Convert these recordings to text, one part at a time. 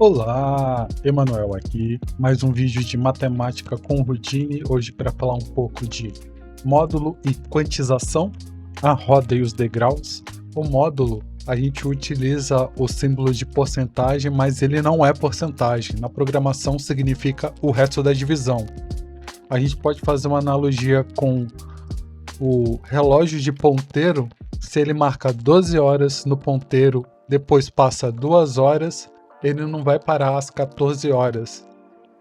Olá, Emanuel aqui, mais um vídeo de matemática com Houdini, hoje para falar um pouco de módulo e quantização, a roda e os degraus. O módulo, a gente utiliza o símbolo de porcentagem, mas ele não é porcentagem, na programação significa o resto da divisão. A gente pode fazer uma analogia com o relógio de ponteiro. Se ele marca 12 horas no ponteiro, depois passa 2 horas, ele não vai parar às 14 horas.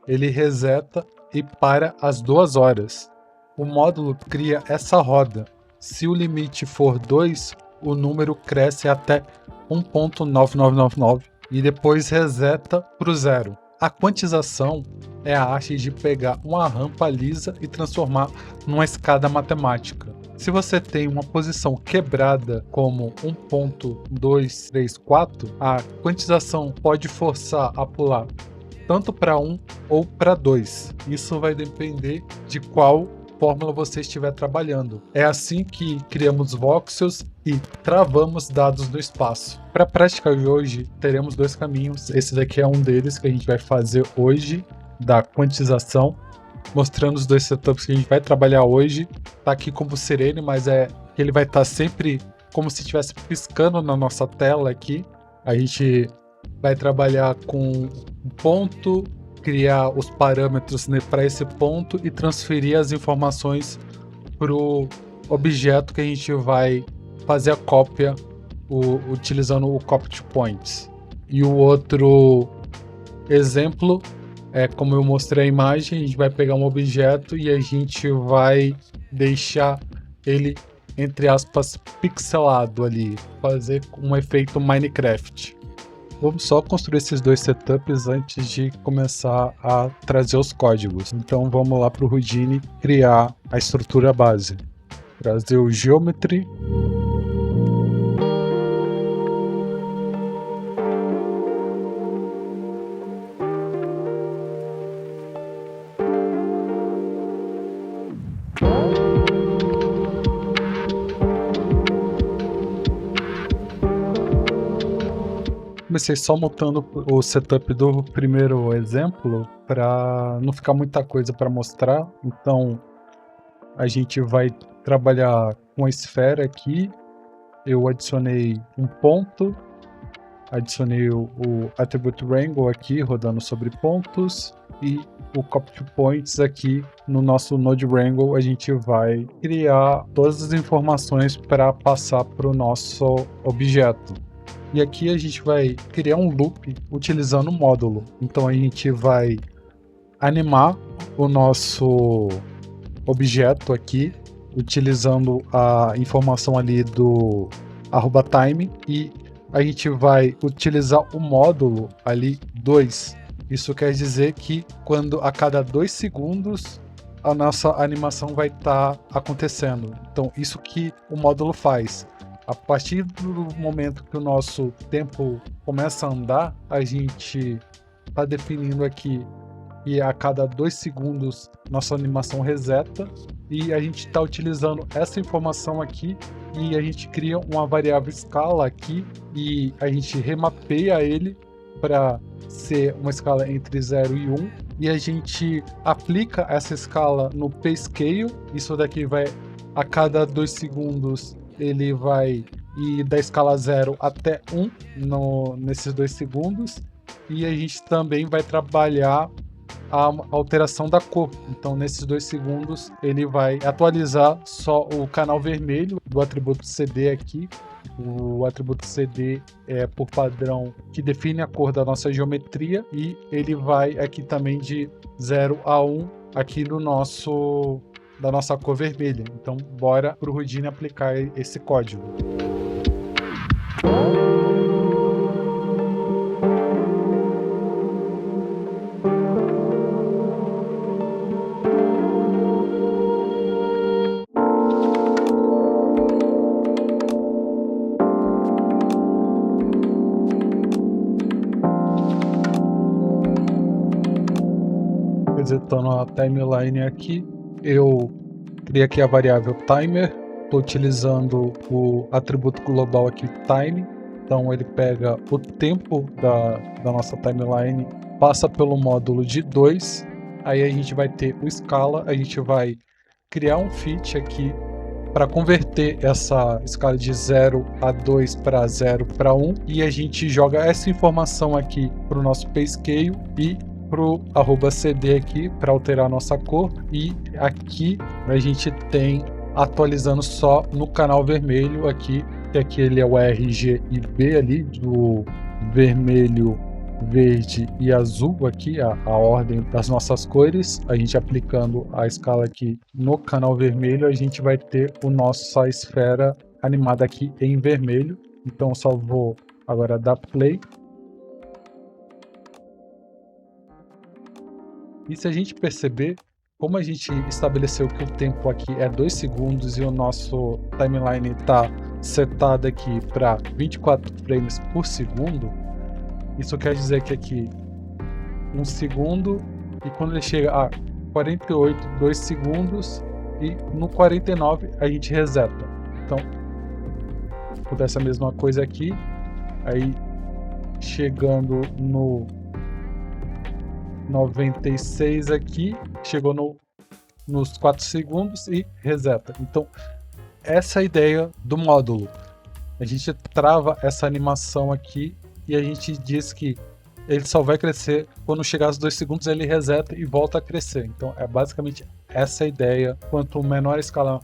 Ele reseta e para às 2 horas. O módulo cria essa roda. Se o limite for 2, o número cresce até 1.9999 e depois reseta para o zero. A quantização é a arte de pegar uma rampa lisa e transformar numa escada matemática. Se você tem uma posição quebrada como 1.234, a quantização pode forçar a pular tanto para 1 ou para 2. Isso vai depender de qual fórmula você estiver trabalhando. É assim que criamos voxels e travamos dados no espaço. Para a prática de hoje, teremos 2 caminhos. Esse daqui é um deles que a gente vai fazer hoje, da quantização, mostrando os 2 setups que a gente vai trabalhar hoje. Tá aqui como sirene, mas ele vai estar sempre como se estivesse piscando na nossa tela aqui. A gente vai trabalhar com um ponto, criar os parâmetros para esse ponto e transferir as informações para o objeto que a gente vai fazer a cópia utilizando o copy to points. E o outro exemplo é como eu mostrei a imagem. A gente vai pegar um objeto e a gente vai deixar ele, entre aspas, pixelado ali, fazer um efeito Minecraft. Vamos só construir esses 2 setups antes de começar a trazer os códigos. Então vamos lá para o Houdini criar a estrutura base. Trazer o Geometry. Comecei só montando o setup do primeiro exemplo para não ficar muita coisa para mostrar. Então a gente vai trabalhar com a esfera aqui. Eu adicionei um ponto, adicionei o Attribute Wrangle aqui rodando sobre pontos e o Copy to Points aqui no nosso Node Wrangle. A gente vai criar todas as informações para passar para o nosso objeto. E aqui a gente vai criar um loop utilizando o módulo. Então a gente vai animar o nosso objeto aqui, utilizando a informação ali do @time, e a gente vai utilizar o módulo ali 2. Isso quer dizer que quando a cada 2 segundos a nossa animação vai estar acontecendo. Então isso que o módulo faz. A partir do momento que o nosso tempo começa a andar, a gente está definindo aqui que a cada 2 segundos nossa animação reseta, e a gente está utilizando essa informação aqui e a gente cria uma variável escala aqui e a gente remapeia ele para ser uma escala entre 0 e 1, e a gente aplica essa escala no P-Scale. Isso daqui vai, a cada 2 segundos, ele vai ir da escala 0 até 1 nesses 2 segundos. E a gente também vai trabalhar a alteração da cor. Então nesses 2 segundos ele vai atualizar só o canal vermelho do atributo CD aqui. O atributo CD é por padrão que define a cor da nossa geometria, e ele vai aqui também de 0 a 1 aqui no da nossa cor vermelha. Então bora pro Houdini aplicar esse código. Resetando a timeline aqui, eu criei aqui a variável timer. Estou utilizando o atributo global aqui, time, Então ele pega o tempo da nossa timeline, passa pelo módulo de 2, aí a gente vai ter o escala, a gente vai criar um fit aqui para converter essa escala de 0 a 2 para 0 para 1, e a gente joga essa informação aqui para o nosso PayScale e para o @cd aqui para alterar a nossa cor, e aqui a gente tem atualizando só no canal vermelho aqui, que aqui ele é o RGB ali, do vermelho, verde e azul aqui, a ordem das nossas cores. A gente aplicando a escala aqui no canal vermelho, a gente vai ter o nossa esfera animada aqui em vermelho. Então eu só vou agora dar play. E se a gente perceber, como a gente estabeleceu que o tempo aqui é 2 segundos e o nosso timeline está setado aqui para 24 frames por segundo, isso quer dizer que aqui 1 segundo, e quando ele chega a 48, 2 segundos, e no 49 a gente reseta. Então acontece a mesma coisa aqui, aí chegando no 96 aqui, chegou nos 4 segundos e reseta. Então essa é a ideia do módulo. A gente trava essa animação aqui e a gente diz que ele só vai crescer quando chegar aos 2 segundos, ele reseta e volta a crescer. Então é basicamente essa a ideia. Quanto menor a escala,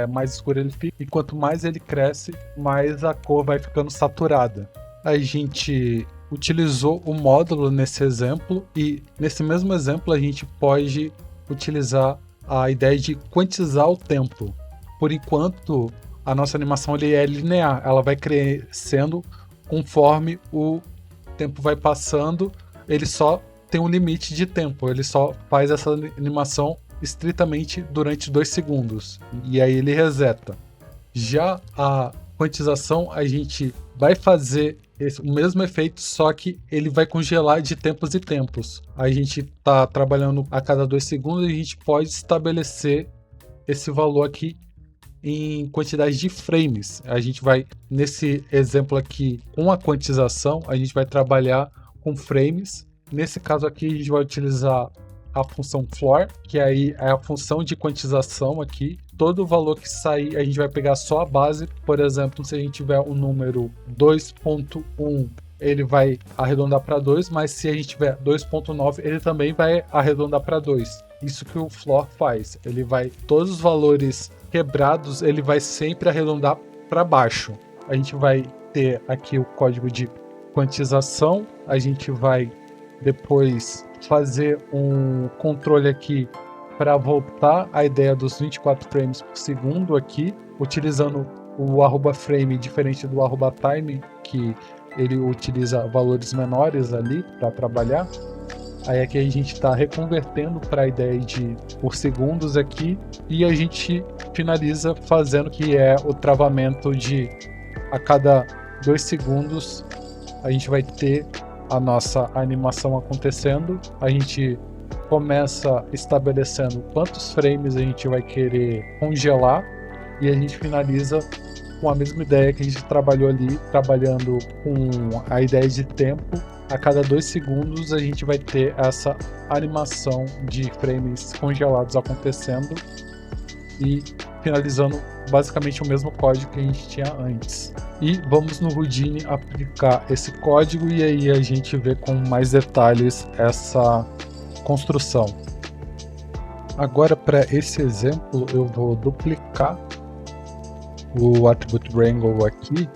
mais escuro ele fica, e quanto mais ele cresce, mais a cor vai ficando saturada. A gente utilizou o módulo nesse exemplo, e nesse mesmo exemplo a gente pode utilizar a ideia de quantizar o tempo. Por enquanto, a nossa animação ele é linear, ela vai crescendo conforme o tempo vai passando, ele só tem um limite de tempo, ele só faz essa animação estritamente durante 2 segundos, e aí ele reseta. Já a quantização, a gente vai fazer o mesmo efeito, só que ele vai congelar de tempos e tempos. A gente está trabalhando a cada 2 segundos e a gente pode estabelecer esse valor aqui em quantidade de frames. A gente vai, nesse exemplo aqui, com a quantização, a gente vai trabalhar com frames. Nesse caso aqui, a gente vai utilizar a função floor, que aí é a função de quantização aqui. Todo o valor que sair, a gente vai pegar só a base. Por exemplo, se a gente tiver um número 2.1, ele vai arredondar para 2, mas se a gente tiver 2.9, ele também vai arredondar para 2. Isso que o floor faz. Ele vai, todos os valores quebrados, ele vai sempre arredondar para baixo. A gente vai ter aqui o código de quantização, a gente vai depois fazer um controle aqui para voltar à ideia dos 24 frames por segundo aqui, utilizando o @frame diferente do @time, que ele utiliza valores menores ali para trabalhar. Aí aqui a gente está reconvertendo para a ideia de por segundos aqui, e a gente finaliza fazendo que é o travamento de a cada 2 segundos a gente vai ter a nossa animação acontecendo. A gente começa estabelecendo quantos frames a gente vai querer congelar, e a gente finaliza com a mesma ideia que a gente trabalhou ali, trabalhando com a ideia de tempo. A cada 2 segundos a gente vai ter essa animação de frames congelados acontecendo, e finalizando basicamente o mesmo código que a gente tinha antes. E vamos no Houdini aplicar esse código, e aí a gente vê com mais detalhes essa construção. Agora, para esse exemplo, eu vou duplicar o Attribute Wrangle aqui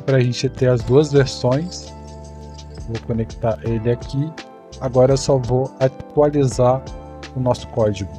para a gente ter as duas versões. Vou conectar ele aqui. Agora eu só vou atualizar o nosso código.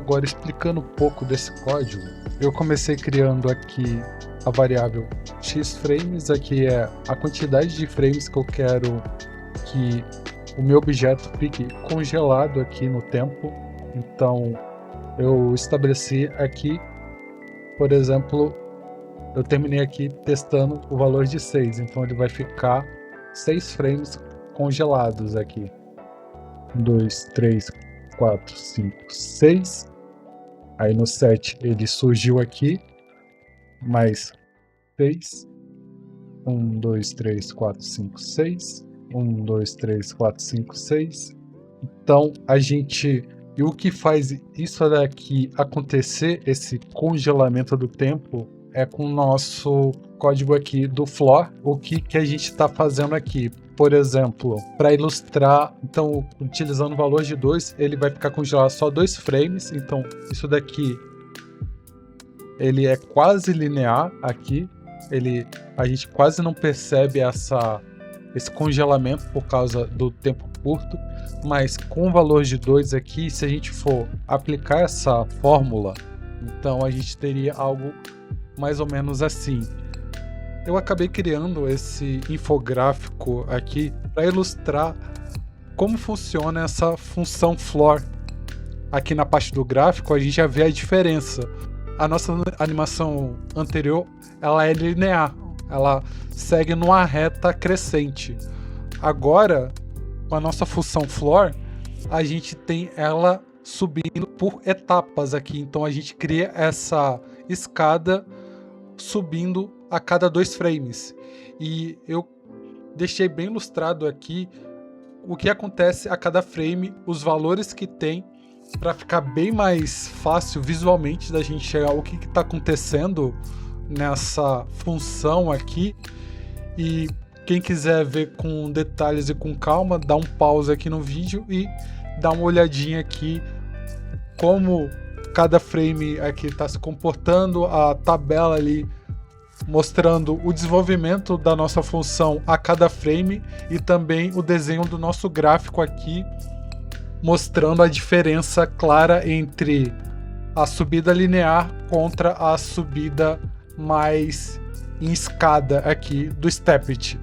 Agora, explicando um pouco desse código, eu comecei criando aqui a variável xFrames, aqui é a quantidade de frames que eu quero que o meu objeto fique congelado aqui no tempo. Então, eu estabeleci aqui, por exemplo, eu terminei aqui testando o valor de 6, então ele vai ficar 6 frames congelados aqui. 1, 2, 3, 4, 5, 6. Aí no 7 ele surgiu aqui, mais 6. 1, 2, 3, 4, 5, 6. 1, 2, 3, 4, 5, 6. Então a gente... E o que faz isso daqui acontecer, esse congelamento do tempo, é com o nosso código aqui do Floor. O que a gente está fazendo aqui? Por exemplo, para ilustrar, então, utilizando o valor de 2, ele vai ficar congelado só 2 frames. Então, isso daqui, ele é quase linear aqui. A gente quase não percebe esse congelamento por causa do tempo curto. Mas com o valor de 2 aqui, se a gente for aplicar essa fórmula, então a gente teria algo mais ou menos assim. Eu acabei criando esse infográfico aqui para ilustrar como funciona essa função floor. Aqui na parte do gráfico a gente já vê a diferença. A nossa animação anterior, ela é linear, ela segue numa reta crescente. Agora, com a nossa função floor, a gente tem ela subindo por etapas aqui. Então a gente cria essa escada subindo a cada 2 frames. E eu deixei bem ilustrado aqui o que acontece a cada frame, os valores que tem, para ficar bem mais fácil visualmente da gente chegar ao que está acontecendo nessa função aqui. E quem quiser ver com detalhes e com calma, dá um pause aqui no vídeo e dá uma olhadinha aqui como cada frame aqui está se comportando, a tabela ali mostrando o desenvolvimento da nossa função a cada frame e também o desenho do nosso gráfico aqui, mostrando a diferença clara entre a subida linear contra a subida mais em escada aqui do Stepped.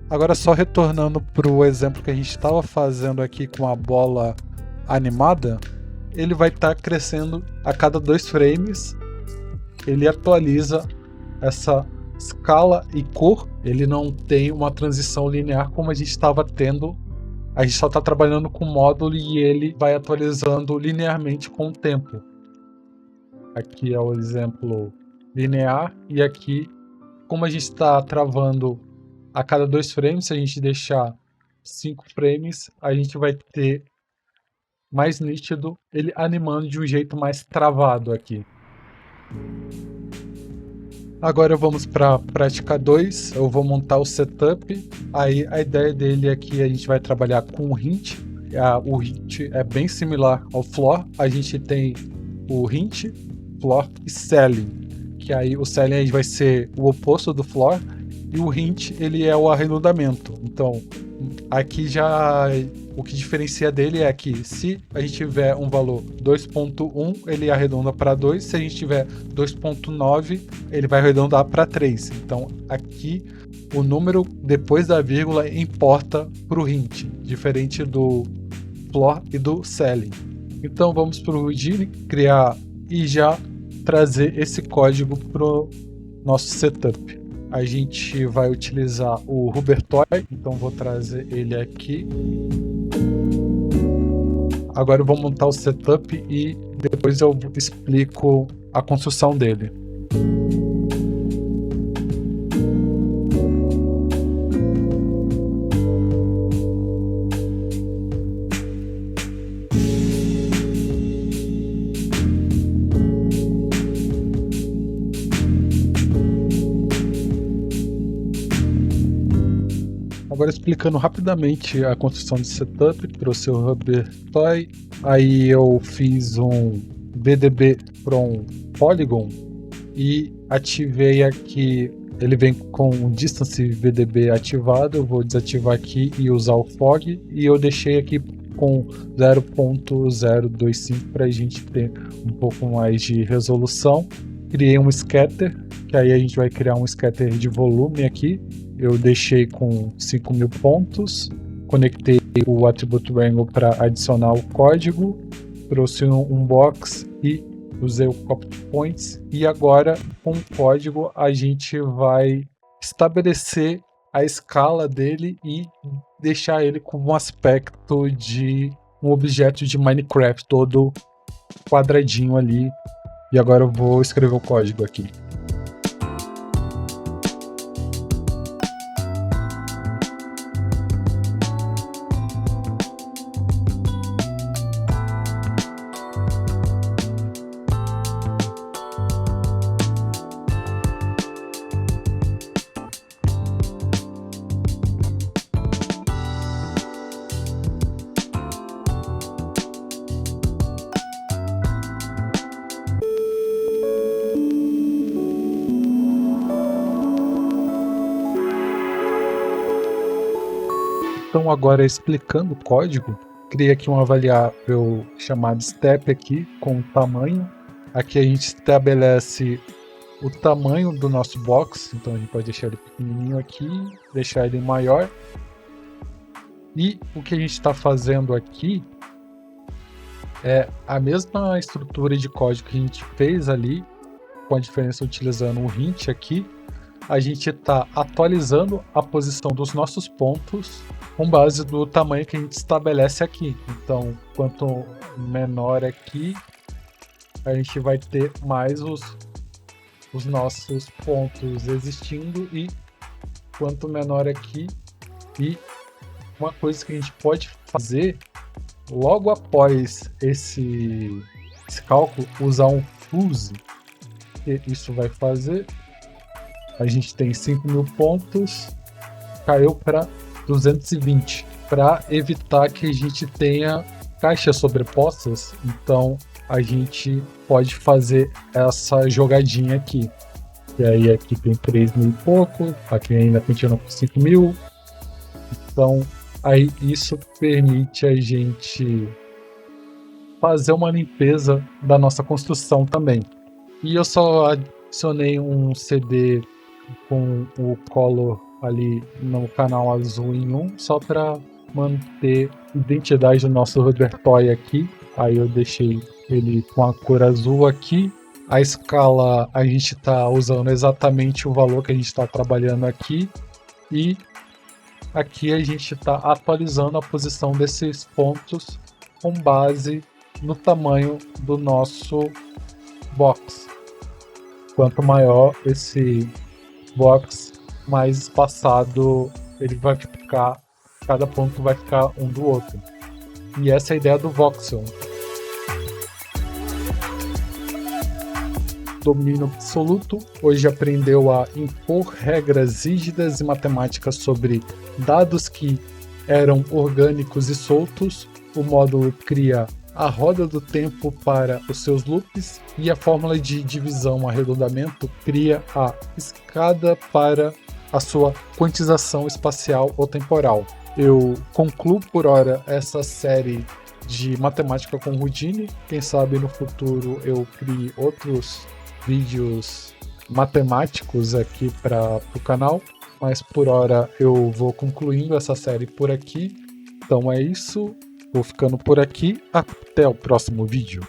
Agora, só retornando para o exemplo que a gente estava fazendo aqui com a bola animada, ele vai estar crescendo a cada 2 frames. Ele atualiza essa escala e cor. Ele não tem uma transição linear como a gente estava tendo. A gente só está trabalhando com o módulo e ele vai atualizando linearmente com o tempo. Aqui é o exemplo linear e aqui, como a gente está travando a cada 2 frames, se a gente deixar 5 frames, a gente vai ter mais nítido ele animando de um jeito mais travado aqui. Agora vamos para a prática 2, eu vou montar o setup. Aí a ideia dele aqui, a gente vai trabalhar com o hint. O hint é bem similar ao floor. A gente tem o hint, floor e ceiling, que aí o ceiling vai ser o oposto do floor. E o hint, ele é o arredondamento. Então, aqui já o que diferencia dele é que se a gente tiver um valor 2.1, ele arredonda para 2. Se a gente tiver 2.9, ele vai arredondar para 3. Então, aqui o número depois da vírgula importa para o hint, diferente do floor e do ceiling. Então, vamos para o Houdini, criar e já trazer esse código para o nosso setup. A gente vai utilizar o Rubertoy, então vou trazer ele aqui. Agora eu vou montar o setup e depois eu explico a construção dele. Agora explicando rapidamente a construção de setup para o seu Rubertoy. Aí eu fiz um VDB from Polygon e ativei aqui. Ele vem com um Distance VDB ativado. Eu vou desativar aqui e usar o Fog. E eu deixei aqui com 0.025 para a gente ter um pouco mais de resolução. Criei um scatter, que aí a gente vai criar um scatter de volume aqui. Eu deixei com 5.000 pontos, conectei o Attribute Wrangle para adicionar o código, trouxe um box e usei o Copy Points. E agora, com o código, a gente vai estabelecer a escala dele e deixar ele com um aspecto de um objeto de Minecraft, todo quadradinho ali. E agora eu vou escrever o código aqui. Então agora explicando o código, criei aqui uma variável chamada step aqui com tamanho. Aqui a gente estabelece o tamanho do nosso box, então a gente pode deixar ele pequenininho aqui, deixar ele maior. E o que a gente está fazendo aqui é a mesma estrutura de código que a gente fez ali, com a diferença utilizando o hint aqui. A gente está atualizando a posição dos nossos pontos com base no tamanho que a gente estabelece aqui. Então, quanto menor aqui, a gente vai ter mais os nossos pontos existindo, e quanto menor aqui. E uma coisa que a gente pode fazer logo após esse cálculo, usar um fuse. E isso vai fazer, a gente tem 5.000 pontos, caiu para 220, para evitar que a gente tenha caixas sobrepostas. Então a gente pode fazer essa jogadinha aqui. E aí aqui tem 3.000 e pouco, aqui ainda continua com 5.000. Então aí isso permite a gente fazer uma limpeza da nossa construção também. E eu só adicionei um CD com o color ali no canal azul em 1, só para manter a identidade do nosso Rubber Toy aqui. Aí eu deixei ele com a cor azul aqui. A escala a gente está usando exatamente o valor que a gente está trabalhando aqui. E aqui a gente está atualizando a posição desses pontos com base no tamanho do nosso box. Quanto maior esse box, mais espaçado ele vai ficar, cada ponto vai ficar um do outro. E essa é a ideia do voxel. Domínio absoluto. Hoje aprendeu a impor regras rígidas e matemáticas sobre dados que eram orgânicos e soltos. O módulo cria a roda do tempo para os seus loops, e a fórmula de divisão arredondamento cria a escada para a sua quantização espacial ou temporal. Eu concluo por hora essa série de matemática com Houdini. Quem sabe no futuro eu crie outros vídeos matemáticos aqui para o canal, mas por hora eu vou concluindo essa série por aqui. Então é isso, vou ficando por aqui, até o próximo vídeo.